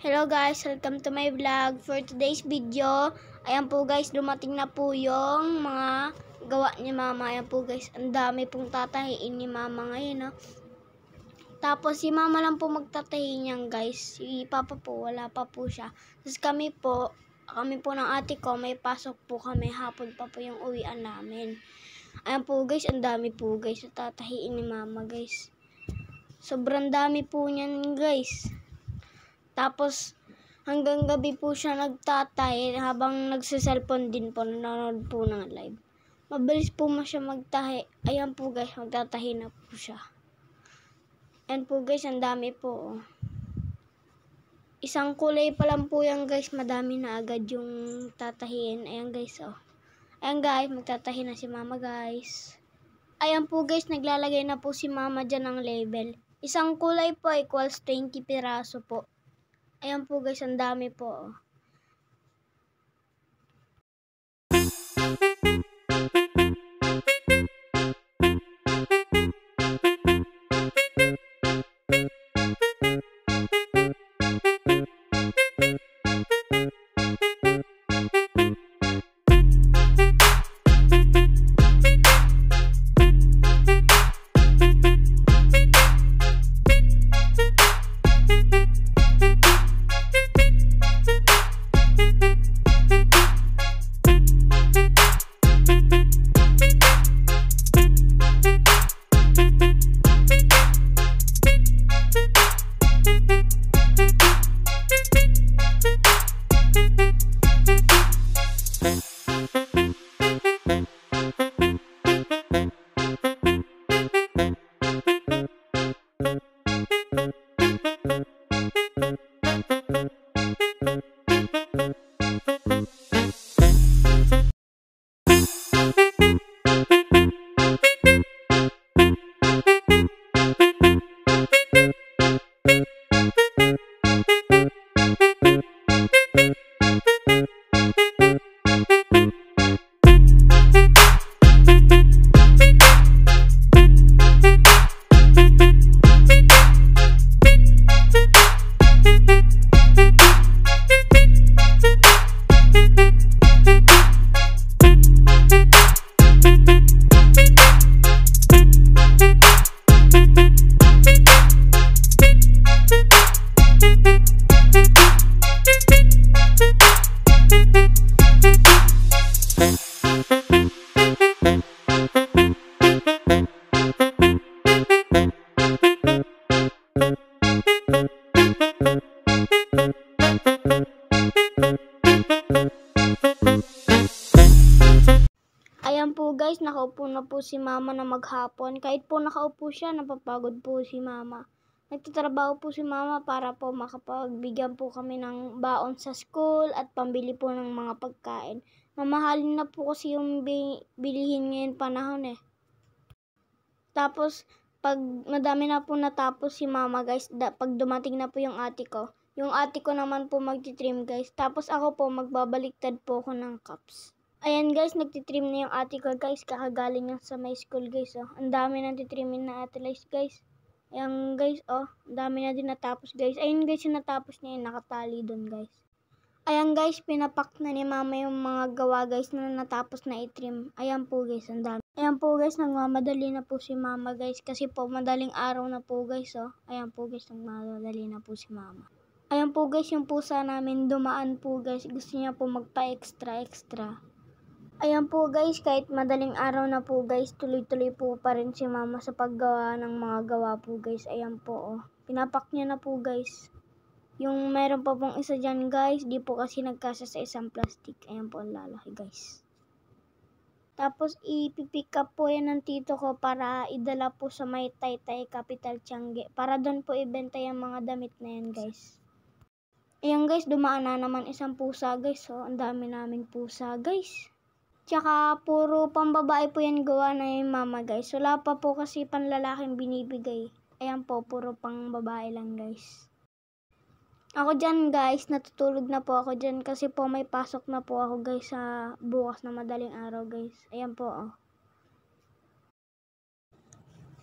Hello guys, welcome to my vlog. For today's video, ayan po guys, dumating na po yung mga gawa ni mama. Ayan po guys, ang dami pong tatahiin ni mama ngayon. No? Tapos si mama lang po magtatahi niyan guys. Si papa po, wala pa po siya. Tapos kami po ng ate ko, may pasok po kami. Hapon pa po yung uwian namin. Ayan po guys, ang dami po guys. Tatahiin ni mama guys. Sobrang dami po niyan guys. Tapos, hanggang gabi po siya nagtatay habang nagsiselfone din po, nanonood po ng live. Mabilis po mo siya magtahi. Ayan po guys, magtatahi na po siya. Ayan po guys, ang dami po. Isang kulay pa lang po yan guys, madami na agad yung tatahiin. Ayan guys, oh. Ayan guys, magtatahi na si mama guys. Ayan po guys, naglalagay na po si mama dyan ng label. Isang kulay po equals 20 piraso po. Ayan po guys, ang dami po. Ayan po guys, nakaupo na po si mama na maghapon. Kahit po nakaupo siya, napapagod po si mama. Nagtatrabaho po si mama para po makapagbigyan po kami ng baon sa school at pambili po ng mga pagkain. Mamahalin na po kasi yung bilihin ngayon panahon eh. Tapos, pag madami na po natapos si mama guys, pag dumating na po yung ate ko naman po magtitrim guys. Tapos ako po, magbabaliktad po ako ng cups. Ayan guys, nagtitrim na yung ate ko guys, kakagaling yan sa my school guys. Oh. Ang dami nang titrimin na ate Liz guys. Ayan guys, oh, ang dami na din natapos guys. Ayun guys, yung natapos niya yung nakatali doon guys. Ayan guys, pinapak na ni mama yung mga gawa guys na natapos na itrim. Ayan po guys, ang dami. Ayan po guys, nagmamadali na po si mama guys. Kasi po madaling araw na po guys, oh. Ayan po guys, nagmamadali na po si mama. Ayan po guys, yung pusa namin dumaan po guys. Gusto niya po magpa-extra. Ayan po guys, kahit madaling araw na po guys, tuloy-tuloy po pa rin si mama sa paggawa ng mga gawa po guys. Ayan po, oh. Pinapak niya na po guys. Yung meron pa pong isa dyan guys, di po kasi nagkasa sa isang plastic. Ayan po, ang lalaki guys. Tapos ipipick up po yan ng tito ko para idala po sa may Taytay Capital Tiangge. Para doon po ibenta yung mga damit na yan guys. Ayan guys, dumaan na naman isang pusa guys. So, ang dami naming pusa guys. Tsaka puro pambabae po yan gawa na yung mama guys. Wala pa po kasi panlalaking binibigay. Ayan po, puro pang babae lang guys. Ako dyan guys, natutulog na po ako dyan kasi po may pasok na po ako guys sa bukas na madaling araw guys. Ayan po oh.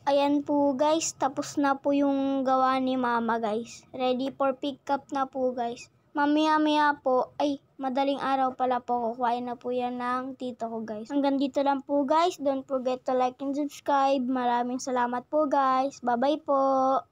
Ayan po guys, tapos na po yung gawa ni mama guys. Ready for pick up na po guys. Mamaya-maya po, ay madaling araw pala po, kukuhain na po yan ng tito ko guys. Hanggang dito lang po guys, don't forget to like and subscribe. Maraming salamat po guys. Bye bye po.